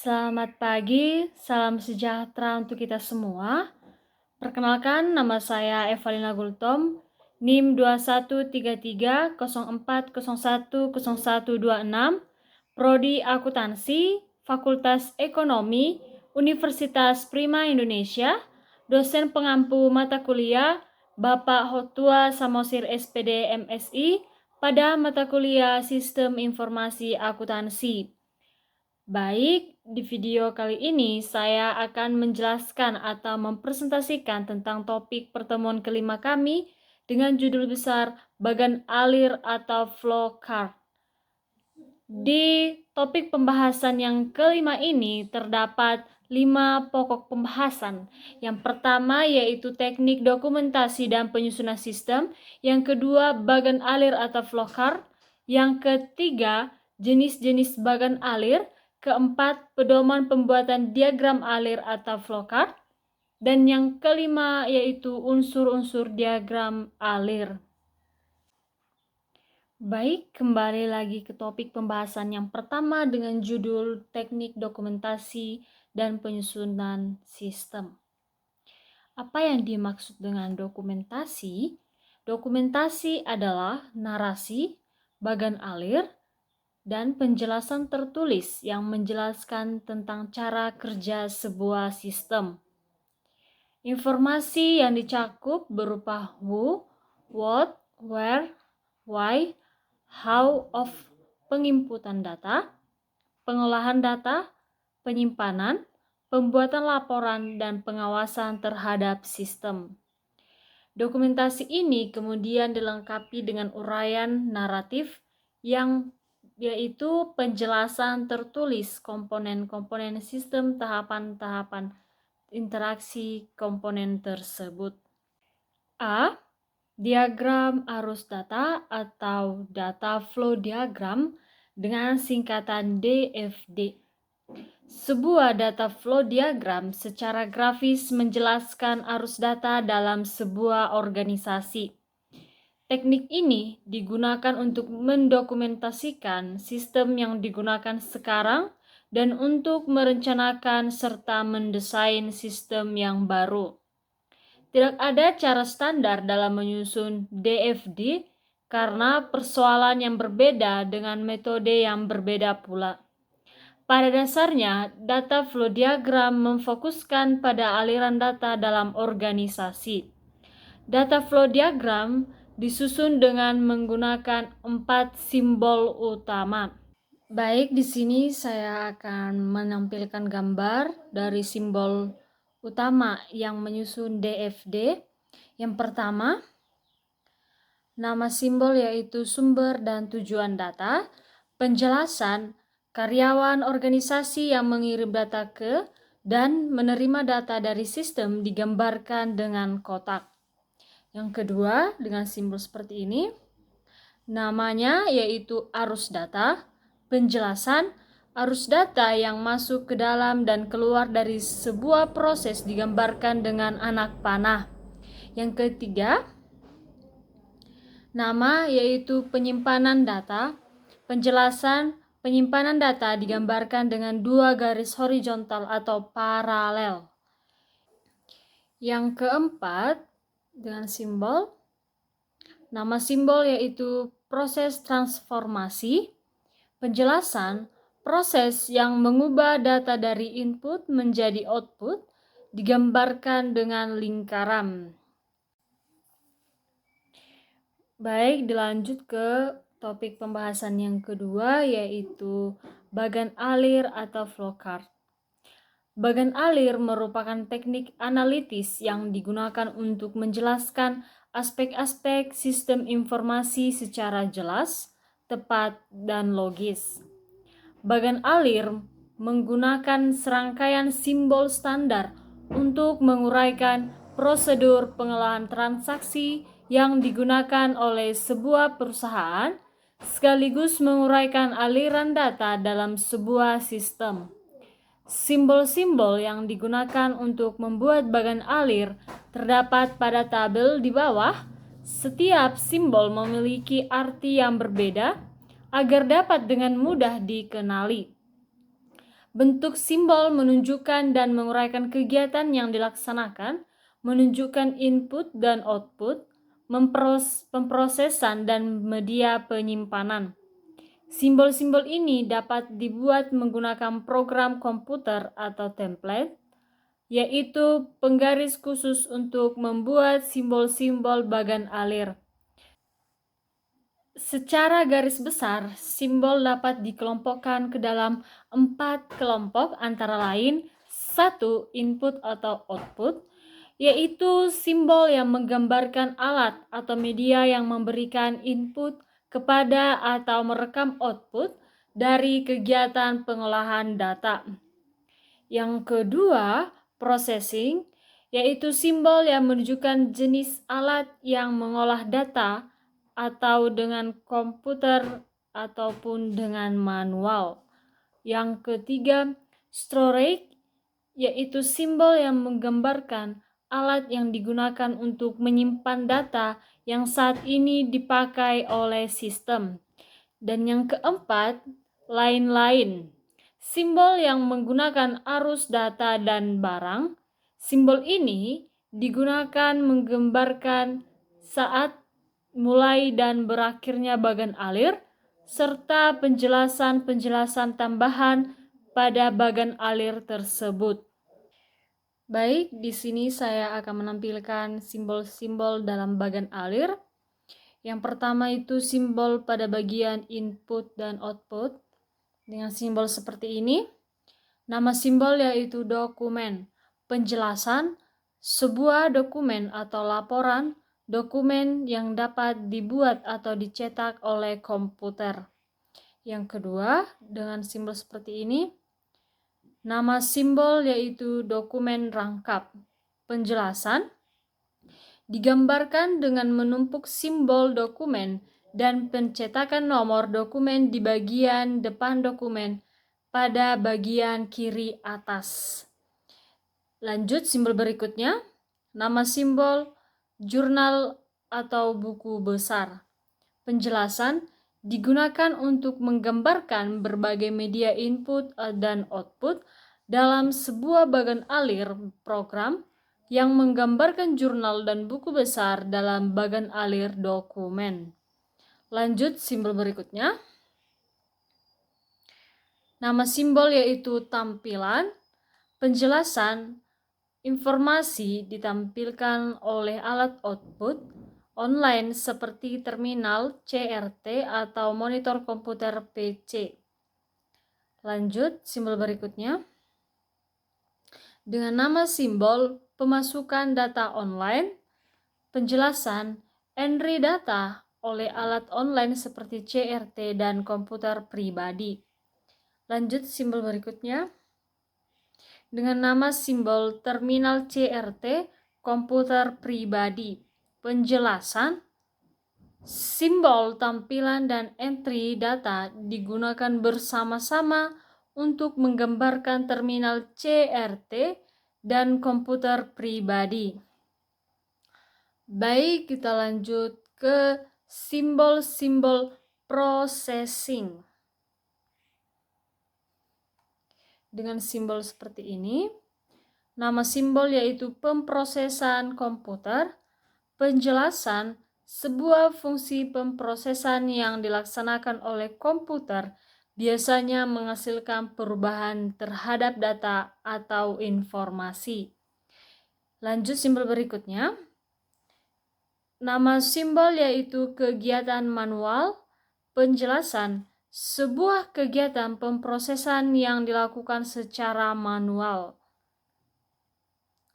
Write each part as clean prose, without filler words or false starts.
Selamat pagi, salam sejahtera untuk kita semua. Perkenalkan, nama saya Evalina Gultom, NIM 213304010126, Prodi Akuntansi, Fakultas Ekonomi, Universitas Prima Indonesia, dosen pengampu mata kuliah Bapak Hotua Samosir SPD MSI pada mata kuliah Sistem Informasi Akuntansi. Baik, di video kali ini saya akan menjelaskan atau mempresentasikan tentang topik pertemuan kelima kami dengan judul besar bagan alir atau flow chart. Di topik pembahasan yang kelima ini terdapat 5 pokok pembahasan. Yang pertama yaitu teknik dokumentasi dan penyusunan sistem. Yang kedua, bagan alir atau flow chart. Yang ketiga, jenis-jenis bagan alir. Keempat, pedoman pembuatan diagram alir atau flow chart. Dan yang kelima yaitu unsur-unsur diagram alir. Baik, kembali lagi ke topik pembahasan yang pertama dengan judul teknik dokumentasi dan penyusunan sistem. Apa yang dimaksud dengan dokumentasi? Dokumentasi adalah narasi, bagan alir, dan penjelasan tertulis yang menjelaskan tentang cara kerja sebuah sistem. Informasi yang dicakup berupa who, what, where, why, how of penginputan data, pengolahan data, penyimpanan, pembuatan laporan, dan pengawasan terhadap sistem. Dokumentasi ini kemudian dilengkapi dengan uraian naratif yang yaitu penjelasan tertulis komponen-komponen sistem, tahapan-tahapan interaksi komponen tersebut. A. Diagram arus data atau data flow diagram dengan singkatan DFD. Sebuah data flow diagram secara grafis menjelaskan arus data dalam sebuah organisasi. Teknik ini digunakan untuk mendokumentasikan sistem yang digunakan sekarang dan untuk merencanakan serta mendesain sistem yang baru. Tidak ada cara standar dalam menyusun DFD karena persoalan yang berbeda dengan metode yang berbeda pula. Pada dasarnya, data flow diagram memfokuskan pada aliran data dalam organisasi. Data flow diagram disusun dengan menggunakan 4 simbol utama. Baik, di sini saya akan menampilkan gambar dari simbol utama yang menyusun DFD. Yang pertama, nama simbol yaitu sumber dan tujuan data, penjelasan karyawan organisasi yang mengirim data ke dan menerima data dari sistem digambarkan dengan kotak. Yang kedua, dengan simbol seperti ini, namanya yaitu arus data, penjelasan arus data yang masuk ke dalam dan keluar dari sebuah proses digambarkan dengan anak panah. Yang ketiga, nama yaitu penyimpanan data, penjelasan penyimpanan data digambarkan dengan 2 garis horizontal atau paralel. Yang keempat, dengan simbol, nama simbol yaitu proses transformasi, penjelasan proses yang mengubah data dari input menjadi output digambarkan dengan lingkaran. Baik, dilanjut ke topik pembahasan yang kedua yaitu bagan alir atau flow chart. Bagan alir merupakan teknik analitis yang digunakan untuk menjelaskan aspek-aspek sistem informasi secara jelas, tepat, dan logis. Bagan alir menggunakan serangkaian simbol standar untuk menguraikan prosedur pengolahan transaksi yang digunakan oleh sebuah perusahaan, sekaligus menguraikan aliran data dalam sebuah sistem. Simbol-simbol yang digunakan untuk membuat bagan alir terdapat pada tabel di bawah. Setiap simbol memiliki arti yang berbeda agar dapat dengan mudah dikenali. Bentuk simbol menunjukkan dan menguraikan kegiatan yang dilaksanakan, menunjukkan input dan output, pemrosesan dan media penyimpanan. Simbol-simbol ini dapat dibuat menggunakan program komputer atau template, yaitu penggaris khusus untuk membuat simbol-simbol bagan alir. Secara garis besar, simbol dapat dikelompokkan ke dalam 4 kelompok, antara lain 1. Input atau output, yaitu simbol yang menggambarkan alat atau media yang memberikan input kepada atau merekam output dari kegiatan pengolahan data. Yang kedua, processing, yaitu simbol yang menunjukkan jenis alat yang mengolah data atau dengan komputer ataupun dengan manual. Yang ketiga, storage, yaitu simbol yang menggambarkan alat yang digunakan untuk menyimpan data yang saat ini dipakai oleh sistem. Dan yang keempat, lain-lain, simbol yang menggunakan arus data dan barang. Simbol ini digunakan menggambarkan saat mulai dan berakhirnya bagan alir, serta penjelasan-penjelasan tambahan pada bagan alir tersebut. Baik, di sini saya akan menampilkan simbol-simbol dalam bagan alir. Yang pertama itu simbol pada bagian input dan output dengan simbol seperti ini. Nama simbol yaitu dokumen. Penjelasan sebuah dokumen atau laporan, dokumen yang dapat dibuat atau dicetak oleh komputer. Yang kedua, dengan simbol seperti ini. Nama simbol yaitu dokumen rangkap. Penjelasan digambarkan dengan menumpuk simbol dokumen dan pencetakan nomor dokumen di bagian depan dokumen pada bagian kiri atas. Lanjut simbol berikutnya, nama simbol jurnal atau buku besar. Penjelasan digunakan untuk menggambarkan berbagai media input dan output dalam sebuah bagan alir program yang menggambarkan jurnal dan buku besar dalam bagan alir dokumen. Lanjut simbol berikutnya. Nama simbol yaitu tampilan. Penjelasan informasi ditampilkan oleh alat output online seperti terminal CRT atau monitor komputer PC. Lanjut simbol berikutnya. Dengan nama simbol pemasukan data online, penjelasan entry data oleh alat online seperti CRT dan komputer pribadi. Lanjut simbol berikutnya. Dengan nama simbol terminal CRT komputer pribadi. Penjelasan simbol tampilan dan entry data digunakan bersama-sama untuk menggambarkan terminal CRT dan komputer pribadi. Baik, kita lanjut ke simbol-simbol processing. Dengan simbol seperti ini, nama simbol yaitu pemrosesan komputer. Penjelasan sebuah fungsi pemrosesan yang dilaksanakan oleh komputer biasanya menghasilkan perubahan terhadap data atau informasi. Lanjut simbol berikutnya. Nama simbol yaitu kegiatan manual. Penjelasan sebuah kegiatan pemrosesan yang dilakukan secara manual.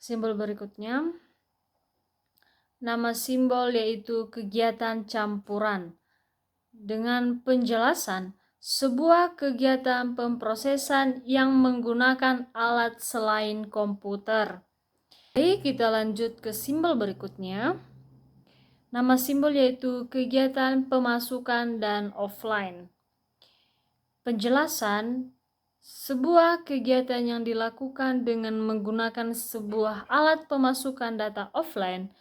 Simbol berikutnya. Nama simbol yaitu kegiatan campuran. Dengan penjelasan sebuah kegiatan pemrosesan yang menggunakan alat selain komputer. Oke, kita lanjut ke simbol berikutnya. Nama simbol yaitu kegiatan pemasukan dan offline. Penjelasan sebuah kegiatan yang dilakukan dengan menggunakan sebuah alat pemasukan data offline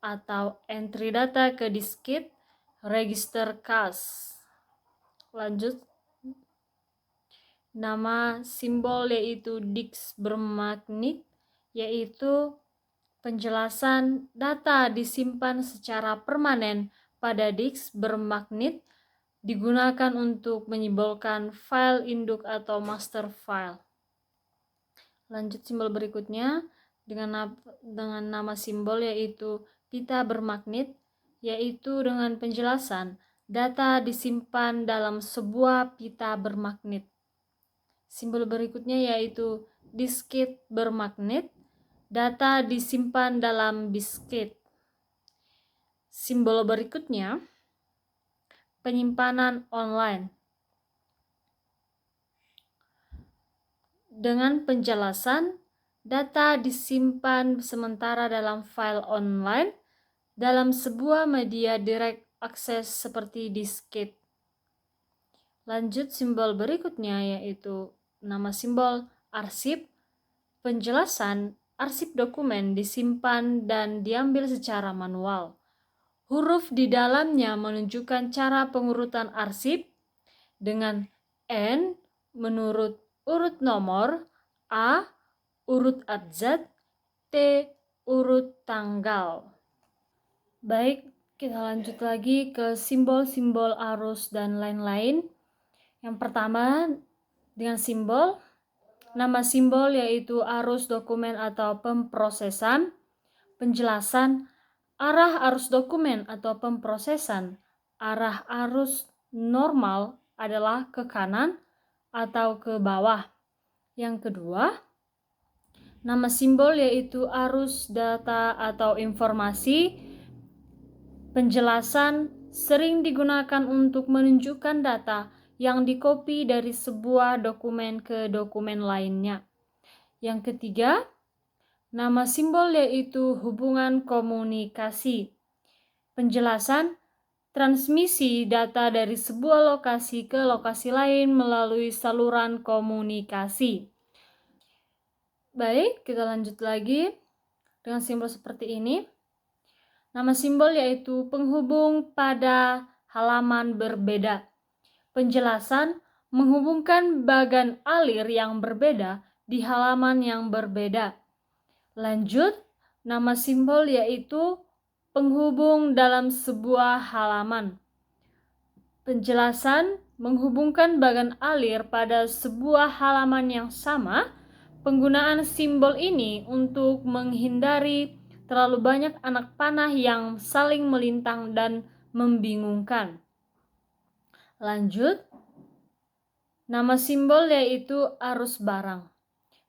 atau entry data ke diskit, register cache. Lanjut. Nama simbol yaitu disk bermagnet, yaitu penjelasan data disimpan secara permanen pada disk bermagnet digunakan untuk menyimbolkan file induk atau master file. Lanjut simbol berikutnya dengan nama simbol yaitu pita bermagnet, yaitu dengan penjelasan data disimpan dalam sebuah pita bermagnet. Simbol berikutnya yaitu disket bermagnet, data disimpan dalam disket. Simbol berikutnya penyimpanan online. Dengan penjelasan data disimpan sementara dalam file online dalam sebuah media direct access seperti disket. Lanjut simbol berikutnya yaitu nama simbol arsip. Penjelasan arsip dokumen disimpan dan diambil secara manual. Huruf di dalamnya menunjukkan cara pengurutan arsip dengan N menurut urut nomor, A urut abjad, T urut tanggal. Baik, kita lanjut lagi ke simbol-simbol arus dan lain-lain. Yang pertama dengan simbol, nama simbol yaitu arus dokumen atau pemrosesan. Penjelasan arah arus dokumen atau pemrosesan. Arah arus normal adalah ke kanan atau ke bawah. Yang kedua, nama simbol yaitu arus data atau informasi. Penjelasan sering digunakan untuk menunjukkan data yang dikopi dari sebuah dokumen ke dokumen lainnya. Yang ketiga, nama simbol yaitu hubungan komunikasi. Penjelasan transmisi data dari sebuah lokasi ke lokasi lain melalui saluran komunikasi. Baik, kita lanjut lagi dengan simbol seperti ini. Nama simbol yaitu penghubung pada halaman berbeda. Penjelasan menghubungkan bagan alir yang berbeda di halaman yang berbeda. Lanjut, nama simbol yaitu penghubung dalam sebuah halaman. Penjelasan menghubungkan bagan alir pada sebuah halaman yang sama. Penggunaan simbol ini untuk menghindari terlalu banyak anak panah yang saling melintang dan membingungkan. Lanjut, nama simbol yaitu arus barang.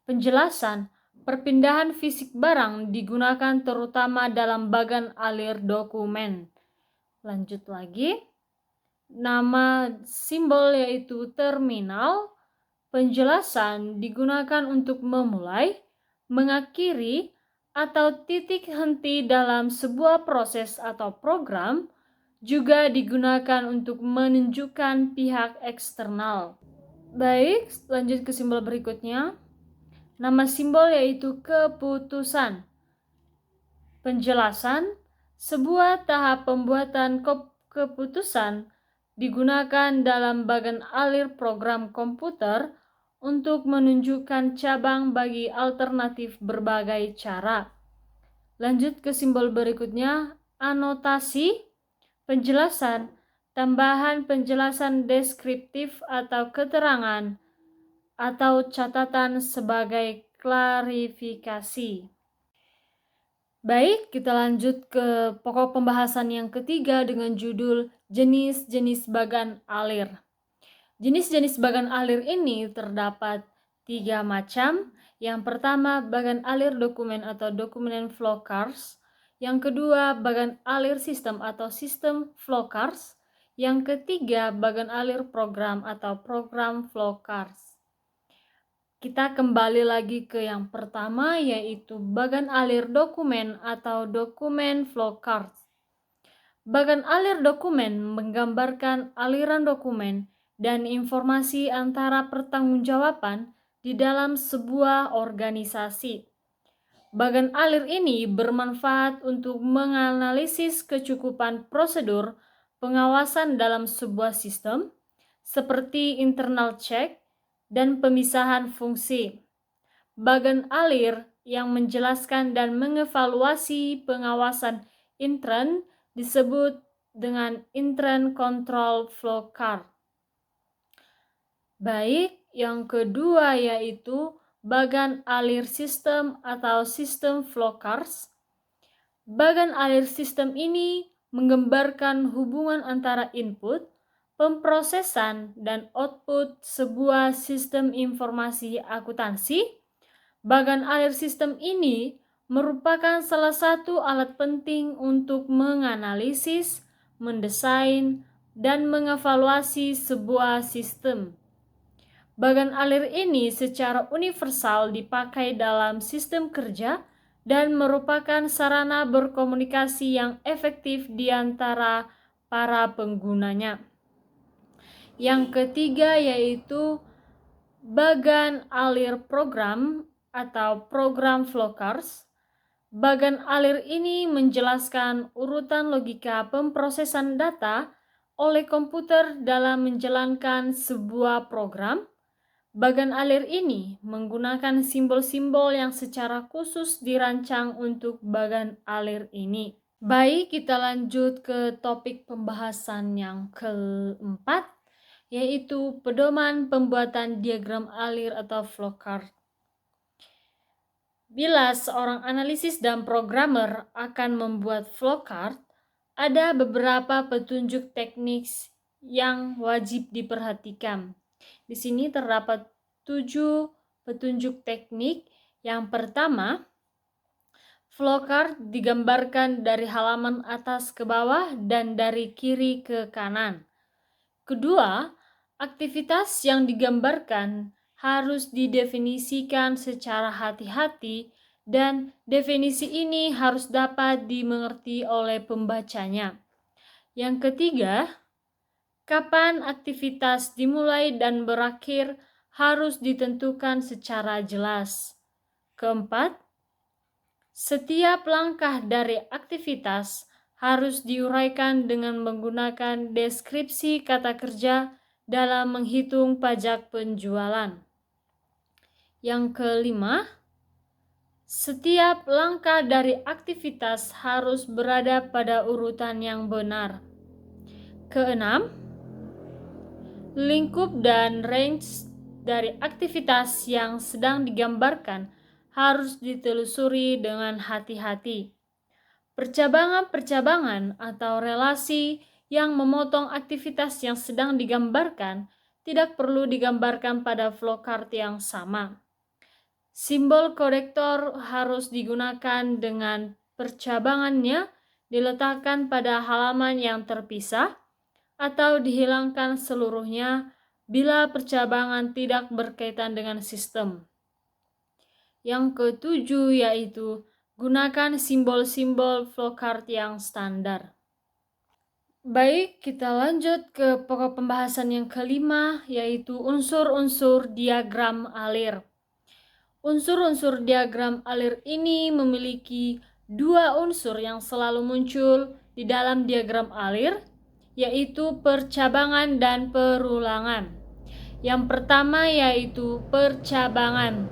Penjelasan perpindahan fisik barang digunakan terutama dalam bagan alir dokumen. Lanjut lagi, nama simbol yaitu terminal. Penjelasan digunakan untuk memulai, mengakhiri, atau titik henti dalam sebuah proses atau program. Juga digunakan untuk menunjukkan pihak eksternal. Baik, lanjut ke simbol berikutnya. Nama simbol yaitu keputusan. Penjelasan, sebuah tahap pembuatan keputusan digunakan dalam bagan alir program komputer untuk menunjukkan cabang bagi alternatif berbagai cara. Lanjut ke simbol berikutnya, anotasi. Penjelasan, tambahan penjelasan deskriptif atau keterangan atau catatan sebagai klarifikasi. Baik, kita lanjut ke pokok pembahasan yang ketiga dengan judul jenis-jenis bagan alir. Jenis-jenis bagan alir ini terdapat 3 macam. Yang pertama, bagan alir dokumen atau document flowcards. Yang kedua, bagan alir sistem atau sistem flowcards. Yang ketiga, bagan alir program atau program flowcards. Kita kembali lagi ke yang pertama yaitu bagan alir dokumen atau dokumen flowcards. Bagan alir dokumen menggambarkan aliran dokumen dan informasi antara pertanggungjawaban di dalam sebuah organisasi. Bagan alir ini bermanfaat untuk menganalisis kecukupan prosedur pengawasan dalam sebuah sistem, seperti internal check, dan pemisahan fungsi. Bagan alir yang menjelaskan dan mengevaluasi pengawasan intern disebut dengan intern control flow chart. Baik, yang kedua yaitu bagan alir sistem atau sistem flow charts. Bagan alir sistem ini menggambarkan hubungan antara input, pemrosesan, dan output sebuah sistem informasi akuntansi. Bagan alir sistem ini merupakan salah satu alat penting untuk menganalisis, mendesain, dan mengevaluasi sebuah sistem. Bagan alir ini secara universal dipakai dalam sistem kerja dan merupakan sarana berkomunikasi yang efektif di antara para penggunanya. Yang ketiga yaitu bagan alir program atau program flowcharts. Bagan alir ini menjelaskan urutan logika pemrosesan data oleh komputer dalam menjalankan sebuah program. Bagan alir ini menggunakan simbol-simbol yang secara khusus dirancang untuk bagan alir ini. Baik, kita lanjut ke topik pembahasan yang keempat, yaitu pedoman pembuatan diagram alir atau flowchart. Bila seorang analisis dan programmer akan membuat flowchart, ada beberapa petunjuk teknis yang wajib diperhatikan. Di sini terdapat 7 petunjuk teknik. Yang pertama, flowchart digambarkan dari halaman atas ke bawah dan dari kiri ke kanan. Kedua, aktivitas yang digambarkan harus didefinisikan secara hati-hati dan definisi ini harus dapat dimengerti oleh pembacanya. Yang ketiga, kapan aktivitas dimulai dan berakhir harus ditentukan secara jelas. Keempat, setiap langkah dari aktivitas harus diuraikan dengan menggunakan deskripsi kata kerja dalam menghitung pajak penjualan. Yang kelima, setiap langkah dari aktivitas harus berada pada urutan yang benar. Keenam, lingkup dan range dari aktivitas yang sedang digambarkan harus ditelusuri dengan hati-hati. Percabangan-percabangan atau relasi yang memotong aktivitas yang sedang digambarkan tidak perlu digambarkan pada flowchart yang sama. Simbol korektor harus digunakan dengan percabangannya diletakkan pada halaman yang terpisah atau dihilangkan seluruhnya bila percabangan tidak berkaitan dengan sistem. Yang ketujuh yaitu gunakan simbol-simbol flowchart yang standar. Baik, kita lanjut ke pokok pembahasan yang kelima, yaitu unsur-unsur diagram alir. Unsur-unsur diagram alir ini memiliki dua unsur yang selalu muncul di dalam diagram alir, yaitu percabangan dan perulangan. Yang pertama yaitu percabangan.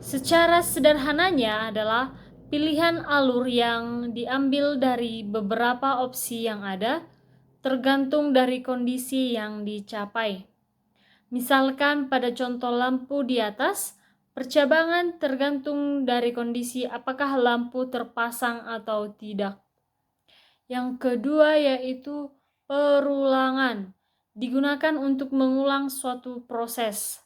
Secara sederhananya adalah pilihan alur yang diambil dari beberapa opsi yang ada, tergantung dari kondisi yang dicapai. Misalkan pada contoh lampu di atas, percabangan tergantung dari kondisi apakah lampu terpasang atau tidak. Yang kedua yaitu perulangan, digunakan untuk mengulang suatu proses.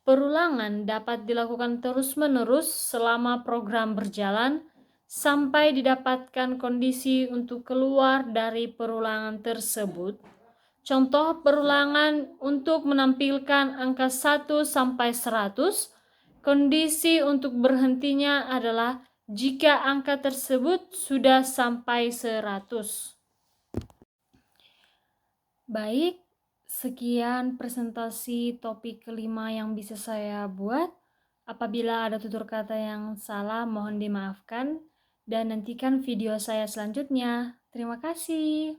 Perulangan dapat dilakukan terus-menerus selama program berjalan sampai didapatkan kondisi untuk keluar dari perulangan tersebut. Contoh perulangan untuk menampilkan angka 1 sampai 100, kondisi untuk berhentinya adalah jika angka tersebut sudah sampai 100. Baik, sekian presentasi topik kelima yang bisa saya buat. Apabila ada tutur kata yang salah, mohon dimaafkan. Dan nantikan video saya selanjutnya. Terima kasih.